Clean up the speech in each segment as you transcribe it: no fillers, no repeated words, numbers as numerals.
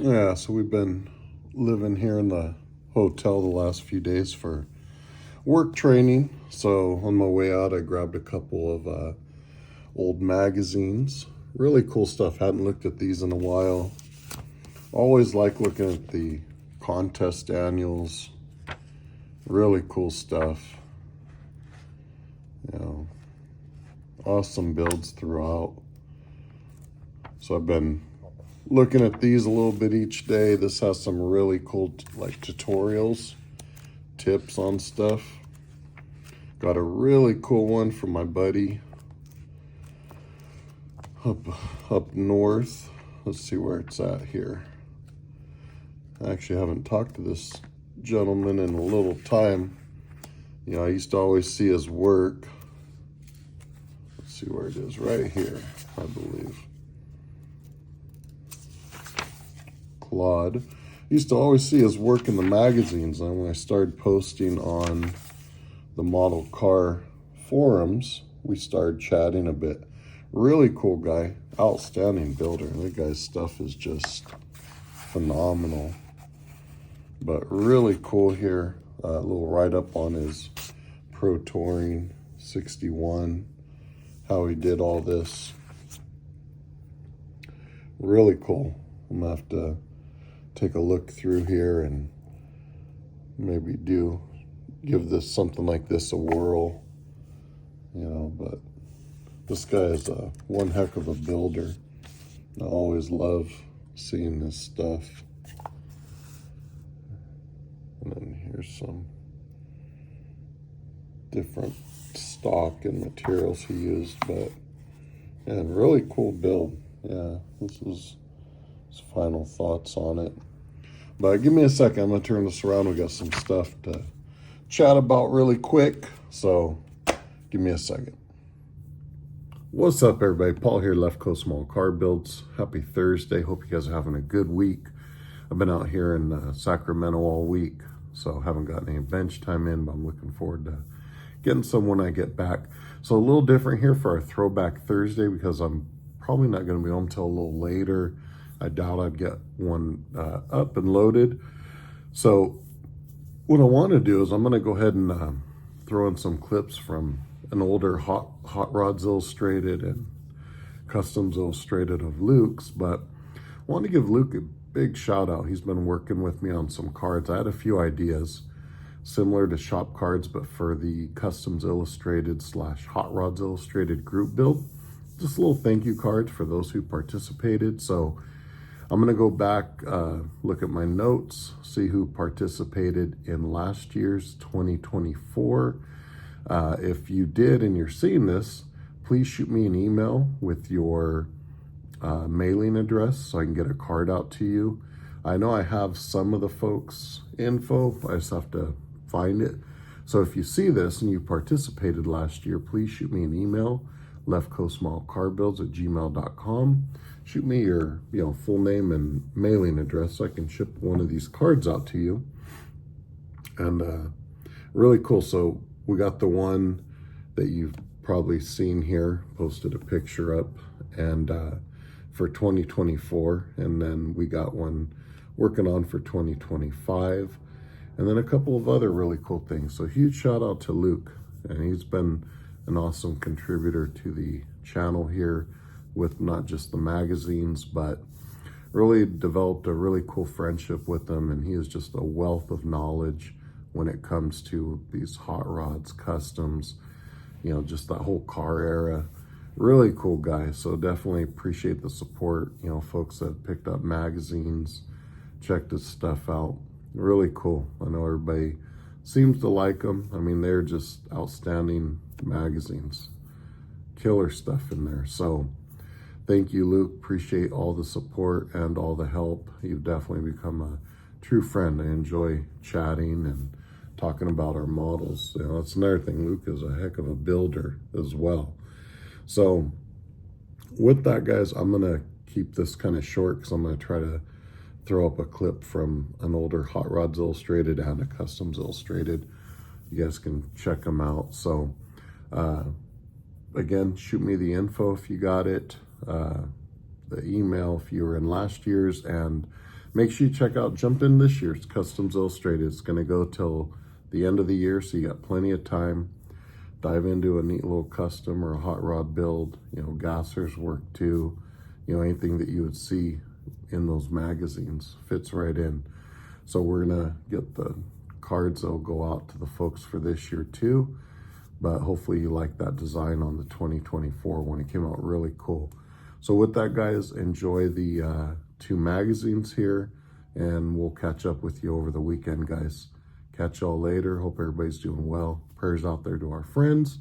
Yeah, so we've been living here in the hotel the last few days for work training. So on my way out, I grabbed a couple of old magazines. Really cool stuff. Hadn't looked at these in a while. Always like looking at the contest annuals. Really cool stuff. You know, awesome builds throughout. So I've been looking at these a little bit each day. This has some really cool like tutorials, tips on stuff. Got a really cool one from my buddy up north. Let's see where it's at here. I actually haven't talked to this gentleman in a little time. You know, I used to always see his work. Let's see where it is, right here, I believe. Claude. Used to always see his work in the magazines, and when I started posting on the model car forums, we started chatting a bit. Really cool guy, outstanding builder. That guy's stuff is just phenomenal. But really cool here. A little write-up on his Pro Touring 61, how he did all this. Really cool. I'm gonna have to take a look through here and maybe give this something like this a whirl, you know. But this guy is one heck of a builder. I always love seeing this stuff. And then here's some different stock and materials he used, but and really cool build. Yeah, this is his final thoughts on it. But give me a second, I'm gonna turn this around. We got some stuff to chat about really quick, so give me a second. What's up, everybody? Paul here, Left Coast Small Car Builds. Happy Thursday. Hope you guys are having a good week. I've been out here in Sacramento all week, so haven't gotten any bench time in, but I'm looking forward to getting some when I get back. So a little different here for our Throwback Thursday, because I'm probably not going to be home until a little later. I doubt I'd get one up and loaded. So what I want to do is I'm going to go ahead and throw in some clips from an older Hot Rods Illustrated and Kustoms Illustrated of Luke's, but I want to give Luke a big shout out. He's been working with me on some cards. I had a few ideas similar to shop cards, but for the Kustoms Illustrated / Hot Rods Illustrated group build. Just a little thank you card for those who participated. So I'm gonna go back, look at my notes, see who participated in last year's 2024. If you did and you're seeing this, please shoot me an email with your mailing address so I can get a card out to you. I know I have some of the folks' info, I just have to find it. So if you see this and you participated last year, please shoot me an email, leftcoastsmallcarbuilds@gmail.com. Shoot me your full name and mailing address so I can ship one of these cards out to you. And really cool. So we got the one that you've probably seen here, posted a picture up, and for 2024, and then we got one working on for 2025, and then a couple of other really cool things. So huge shout out to Luke, and he's been an awesome contributor to the channel here with not just the magazines, but really developed a really cool friendship with him, and he is just a wealth of knowledge when it comes to these hot rods, customs, just that whole car era. Really cool guy. So definitely appreciate the support. Folks that picked up magazines, checked his stuff out. Really cool. I know everybody seems to like them. I mean, they're just outstanding magazines. Killer stuff in there. So thank you, Luke. Appreciate all the support and all the help. You've definitely become a true friend. I enjoy chatting and talking about our models. That's another thing. Luke is a heck of a builder as well. So with that, guys, I'm going to keep this kind of short because I'm going to try to throw up a clip from an older Hot Rods Illustrated and a Kustoms Illustrated. You guys can check them out. So again, shoot me the info if you got it, the email if you were in last year's, and make sure you check out, jump in this year's Customs Illustrated. It's going to go till the end of the year, so you got plenty of time. Dive into a neat little custom or a hot rod build. You know, Gasser's work too. You know, anything that you would see in those magazines fits right in. So we're gonna get the cards that'll go out to the folks for this year too. But hopefully you like that design on the 2024 one. It came out really cool. So with that, guys, enjoy the 2 magazines here, and we'll catch up with you over the weekend, guys. Catch y'all later. Hope everybody's doing well. Prayers out there to our friends.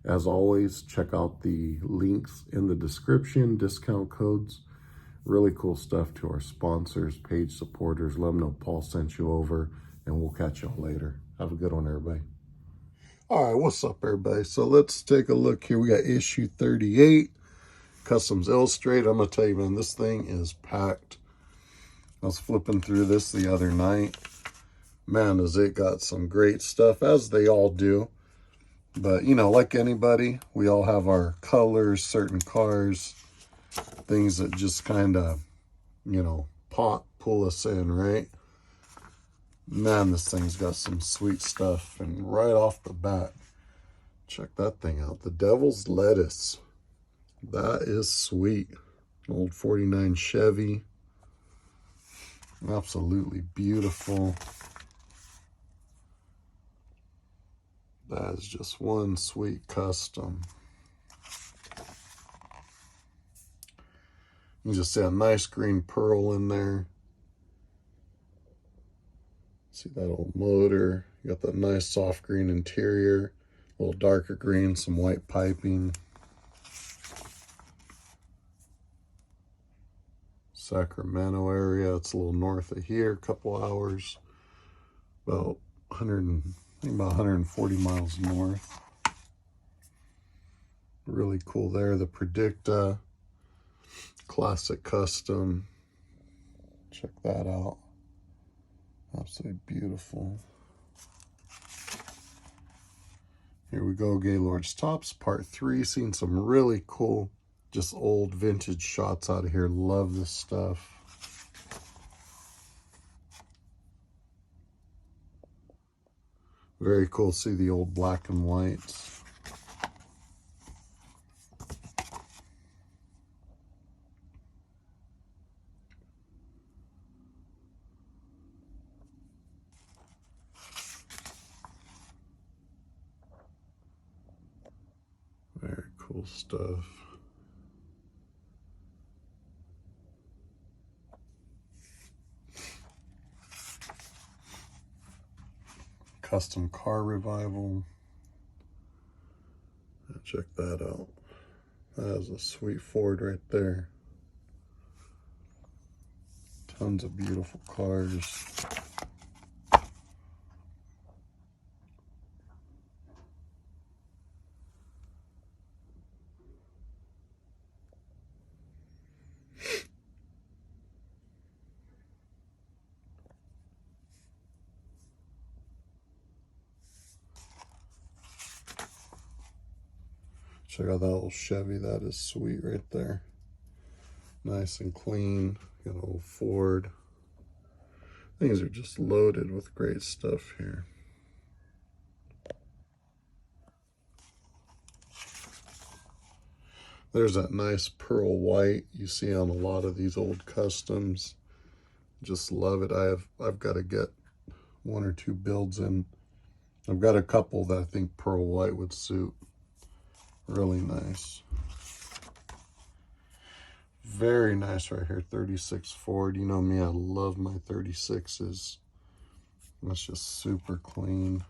As always, check out the links in the description, discount codes. Really cool stuff to our sponsors, page supporters. Let them know Paul sent you over, and we'll catch y'all later. Have a good one, everybody. All right, what's up, everybody? So let's take a look here. We got issue 38, Customs Illustrated. I'm going to tell you, man, this thing is packed. I was flipping through this the other night. Man, does it got some great stuff, as they all do. But, you know, like anybody, we all have our colors, certain cars, things that just kind of, you know, pull us in, right? Man, this thing's got some sweet stuff. And right off the bat, check that thing out. The Devil's Lettuce. That is sweet. Old 49 Chevy. Absolutely beautiful. That is just one sweet custom. You just see a nice green pearl in there. See that old motor. You got that nice soft green interior. A little darker green, some white piping. Sacramento area. It's a little north of here, a couple hours. About 140 miles north. Really cool there. The Predicta Classic Custom. Check that out. Absolutely beautiful. Here we go, Gaylord's Tops, part 3. Seen some really cool, just old vintage shots out of here. Love this stuff. Very cool to see the old black and whites. Very cool stuff. Custom car revival. Check that out. That is a sweet Ford right there. Tons of beautiful cars. Check out that little Chevy. That is sweet right there. Nice and clean. Got an old Ford. Things are just loaded with great stuff here. There's that nice pearl white you see on a lot of these old customs. Just love it. I've got to get 1 or 2 builds in. I've got a couple that I think pearl white would suit. Really nice. Very nice right here. 36 Ford. You know me, I love my 36s. That's just super clean.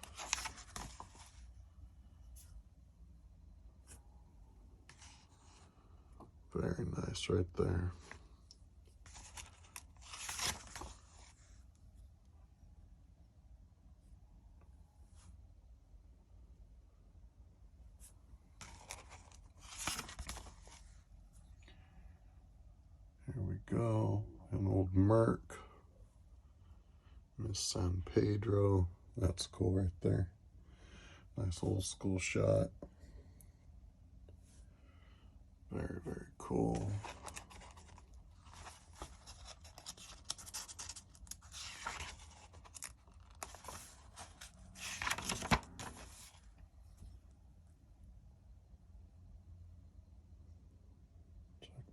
Very nice right there. Here we go. An old Merc. Miss San Pedro. That's cool right there. Nice old school shot. Very, very cool.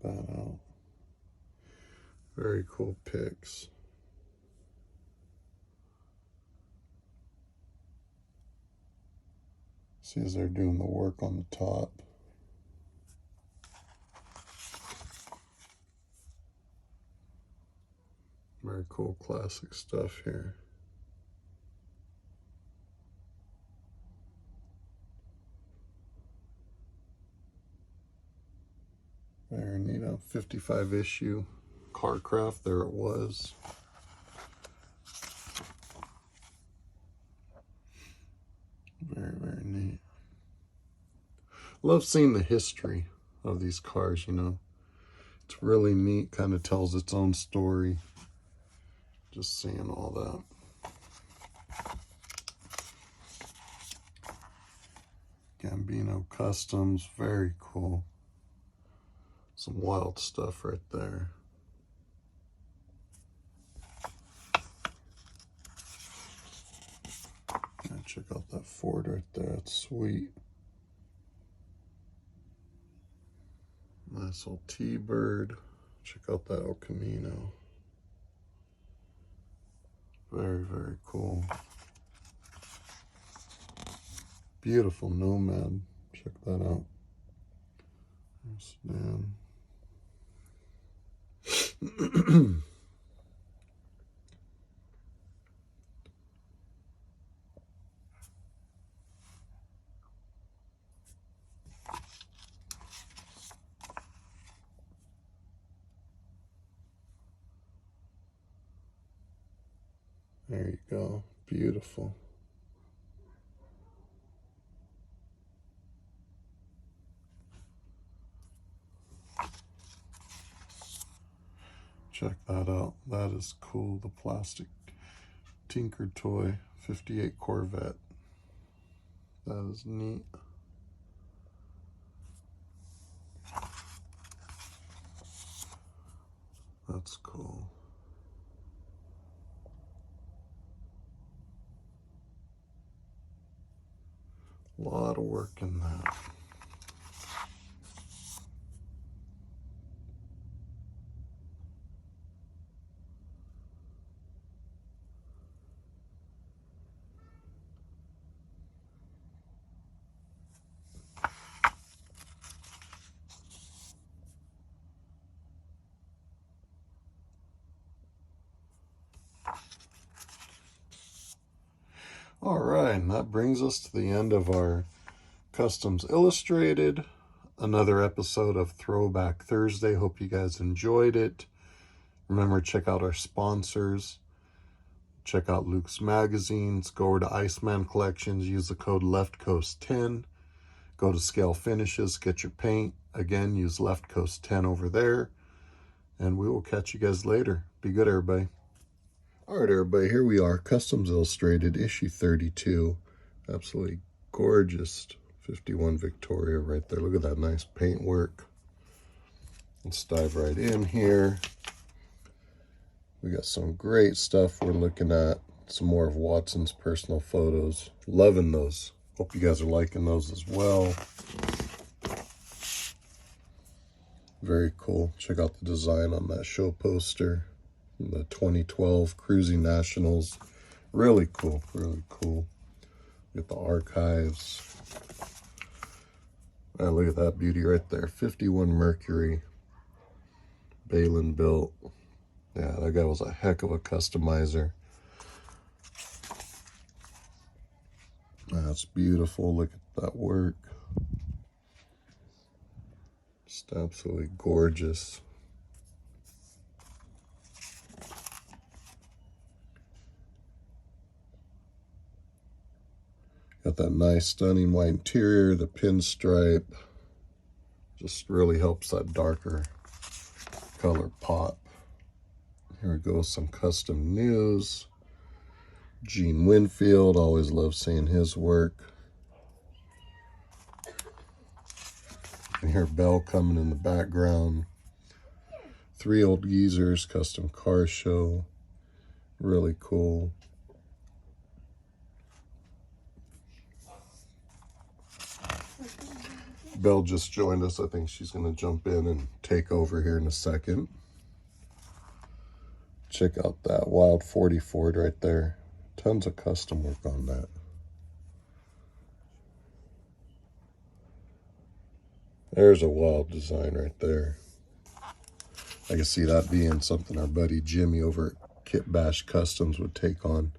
that out. Very cool pics. See as they're doing the work on the top. Very cool classic stuff here. Very neat. 55 issue Carcraft. There it was. Very, very neat. Love seeing the history of these cars, you know. It's really neat, kind of tells its own story. Just seeing all that. Gambino Kustoms, very cool. Some wild stuff right there. And check out that Ford right there, it's sweet. Nice old T-Bird. Check out that El Camino. Very, very cool. Beautiful Nomad. Check that out. Sedan. There you go. Beautiful. Check that out. That is cool. The plastic Tinker Toy 58 Corvette. That is neat. That's cool. A lot of work in that. All right, and that brings us to the end of our Kustoms Illustrated, another episode of Throwback Thursday. Hope you guys enjoyed it. Remember, check out our sponsors. Check out Luke's Magazines. Go over to Iceman Collections. Use the code LEFTCOAST10. Go to Scale Finishes. Get your paint. Again, use LEFTCOAST10 over there. And we will catch you guys later. Be good, everybody. All right, everybody, here we are, Kustoms Illustrated, issue 32. Absolutely gorgeous 51 Victoria right there. Look at that nice paintwork. Let's dive right in here. We got some great stuff we're looking at. Some more of Watson's personal photos. Loving those. Hope you guys are liking those as well. Very cool. Check out the design on that show poster. The 2012 Cruising Nationals. Really cool, really cool. Get the archives. And look at that beauty right there. 51 Mercury. Balin built. Yeah, that guy was a heck of a customizer. That's beautiful. Look at that work. Just absolutely gorgeous. Got that nice, stunning white interior, the pinstripe. Just really helps that darker color pop. Here we go, some custom news. Gene Winfield, always love seeing his work. You can hear Bell coming in the background. Three Old Geezers, custom car show. Really cool. Belle just joined us. I think she's going to jump in and take over here in a second. Check out that Wild 40 Ford right there. Tons of custom work on that. There's a wild design right there. I can see that being something our buddy Jimmy over at Kit Bash Customs would take on.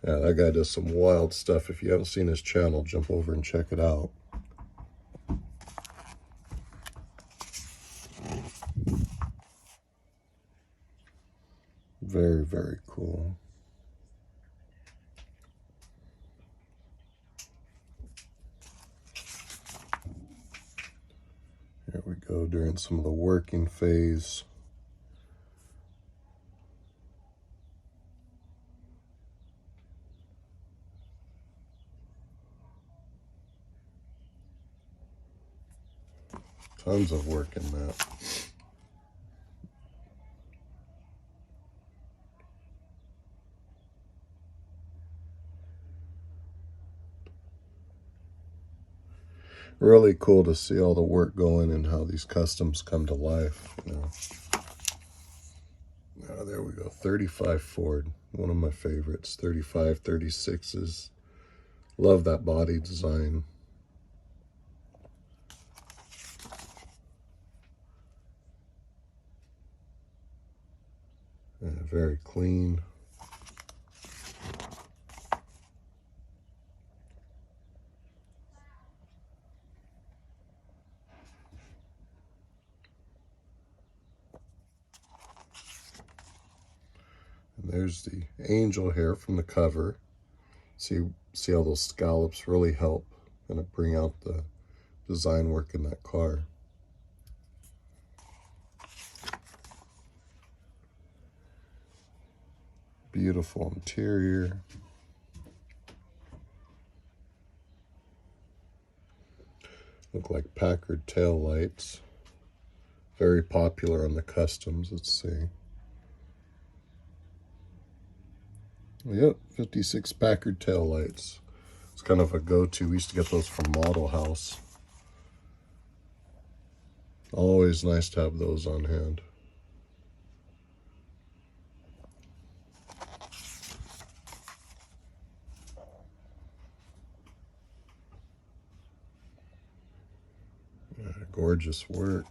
Yeah, that guy does some wild stuff. If you haven't seen his channel, jump over and check it out. Very, very cool. Here we go during some of the working phase. Tons of work in that. Really cool to see all the work going and how these customs come to life. You know. Oh, there we go. 35 Ford, one of my favorites. 35, 36s. Love that body design. Very clean. And there's the angel hair from the cover. See how those scallops really help kind of bring out the design work in that car. Beautiful interior. Look like Packard tail lights. Very popular on the Customs. Let's see. Yep, 56 Packard tail lights. It's kind of a go-to. We used to get those from Model House. Always nice to have those on hand. Gorgeous work.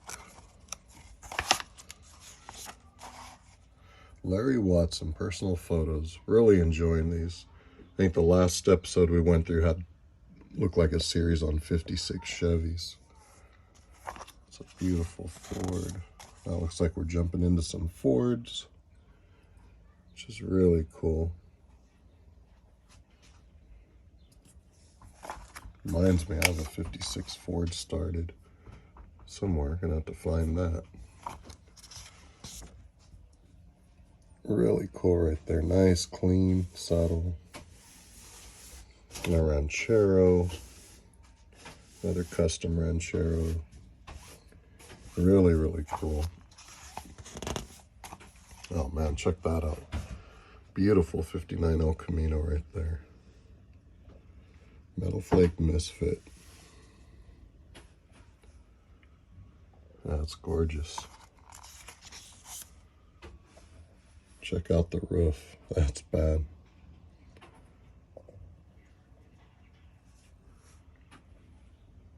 Larry Watson, personal photos. Really enjoying these. I think the last episode we went through looked like a series on 56 Chevys. It's a beautiful Ford. Now it looks like we're jumping into some Fords, which is really cool. Reminds me, I have a 56 Ford started somewhere. Gonna have to find that. Really cool right there. Nice, clean, subtle. And a Ranchero. Another custom Ranchero. Really, really cool. Oh man, check that out. Beautiful 59 El Camino right there. Metal Flake Misfit. That's gorgeous. Check out the roof. That's bad.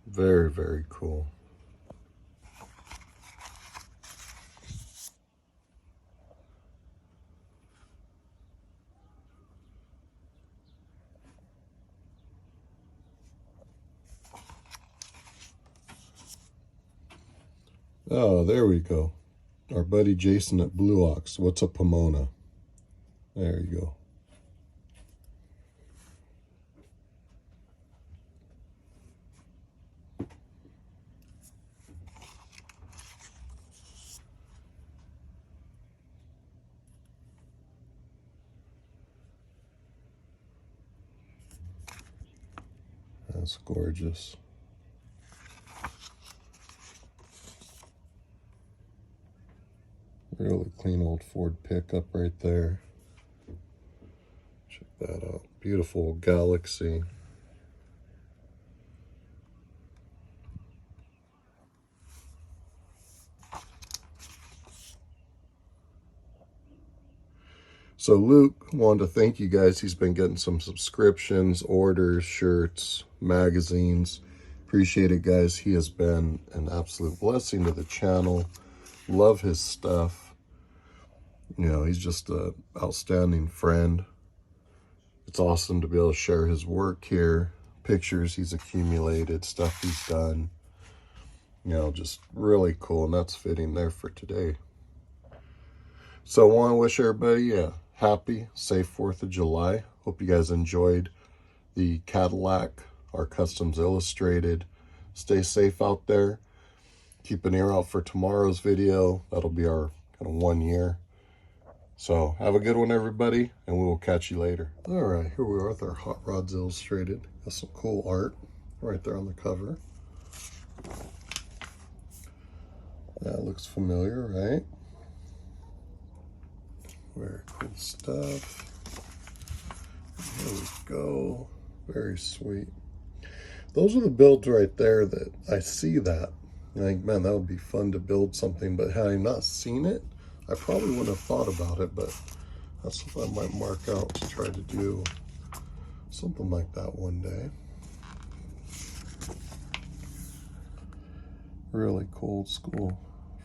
Very, very cool. Oh, there we go. Our buddy Jason at Blue Ox. What's a Pomona? There you go. That's gorgeous. Really clean old Ford pickup right there. Check that out. Beautiful Galaxy. So Luke wanted to thank you guys. He's been getting some subscriptions, orders, shirts, magazines. Appreciate it, guys. He has been an absolute blessing to the channel. Love his stuff. You know, he's just an outstanding friend. It's awesome to be able to share his work here, pictures he's accumulated, stuff he's done. You know, just really cool, and that's fitting there for today. So I want to wish everybody a happy, safe 4th of July. Hope you guys enjoyed the Cadillac, our Kustoms Illustrated. Stay safe out there. Keep an ear out for tomorrow's video. That'll be our kind of 1 year. So have a good one, everybody, and we will catch you later. All right, here we are with our Hot Rods Illustrated. Got some cool art right there on the cover. That looks familiar, right? Very cool stuff. Here we go. Very sweet. Those are the builds right there that I see that. I think, man, that would be fun to build something, but had I not seen it, I probably wouldn't have thought about it, but that's what I might mark out to try to do something like that one day. Really cool old school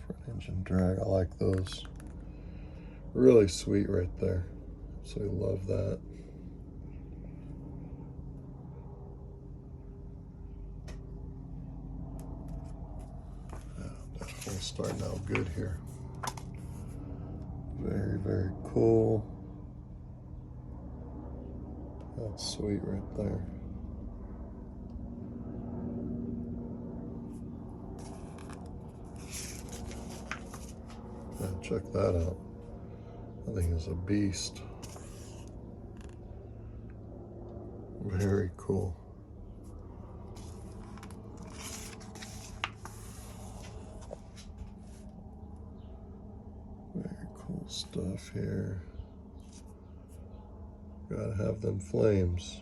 front engine drag. I like those. Really sweet right there. So I love that. Yeah, definitely starting out good here. Very, very cool. That's sweet right there. Yeah, check that out. That thing is a beast. Very cool. Very cool stuff here. Gotta have them flames.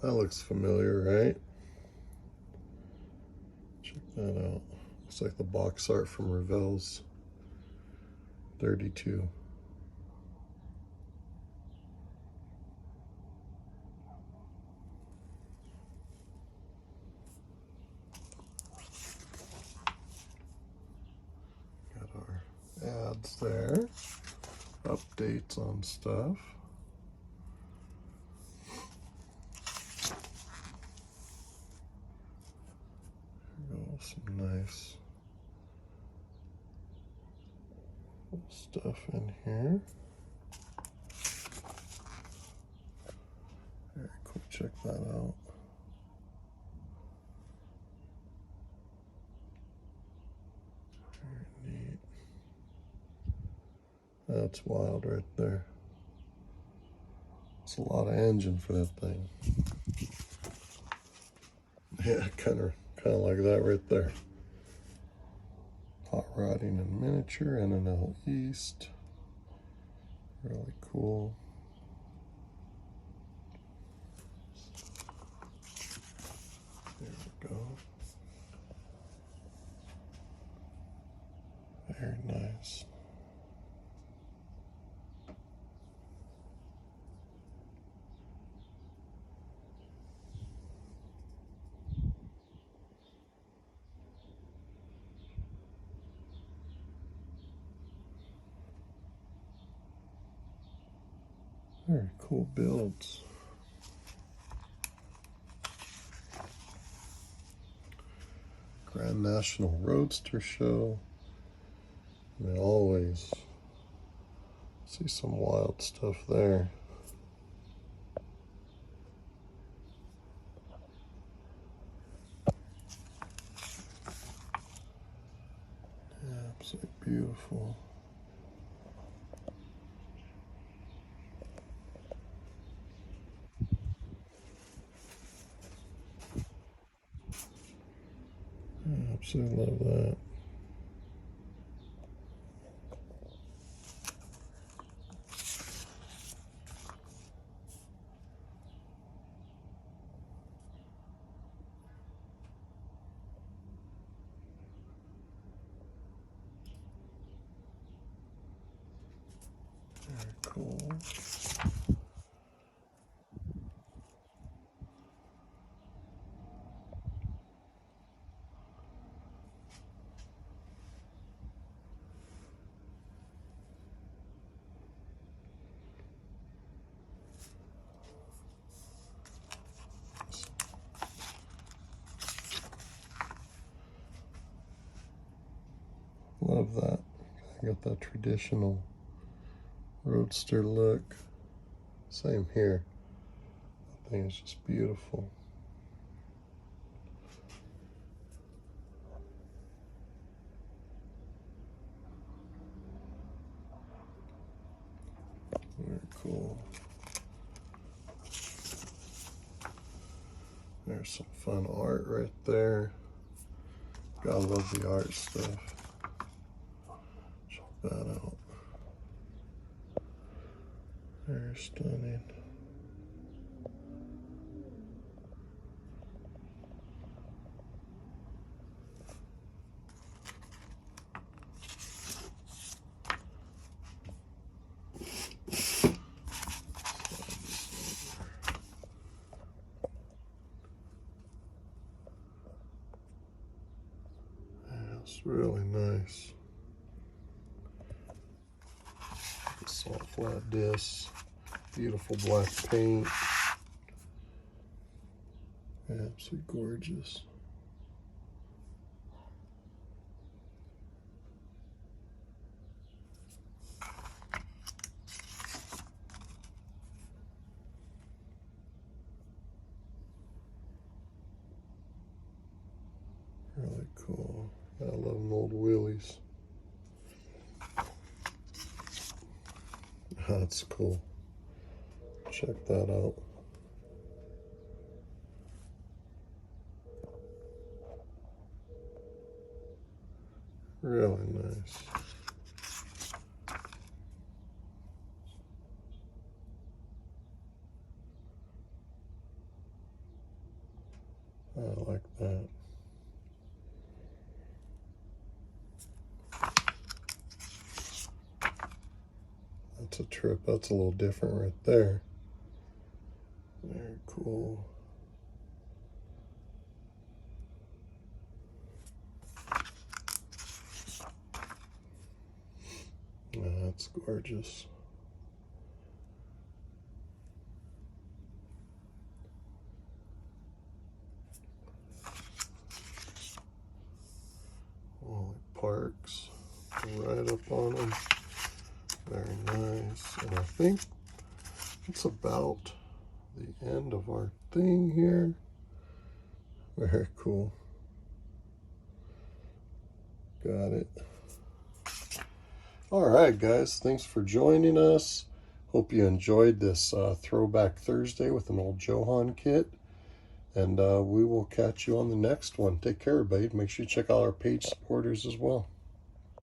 That looks familiar, right? Check that out. Looks like the box art from Revell's 32. Got our ads there. Updates on stuff. Some nice stuff in here. Very cool, check that out. Very neat. That's wild right there. It's a lot of engine for that thing. Yeah, kind of like that right there. Hot rodding in miniature, NNL East. Really cool. There we go. Very nice. Very cool builds. Grand National Roadster Show. I always see some wild stuff there. Yeah, absolutely beautiful. I absolutely love that. Love that. I got that traditional roadster look. Same here. I think it's just beautiful. Very cool. There's some fun art right there. Gotta love the art stuff. Check that out. Very stunning. That's really nice. Salt flat disc, beautiful black paint. Absolutely gorgeous. Really cool. I love them old wheelies. That's cool. Check that out. Really nice. I like that. That's a trip. That's a little different right there. Very cool. That's gorgeous. All the parks right up on them. Very nice. And I think it's about the end of our thing here. Very cool. Got it. All right, guys. Thanks for joining us. Hope you enjoyed this Throwback Thursday with an old Johan kit. And we will catch you on the next one. Take care, everybody. Make sure you check out our page supporters as well.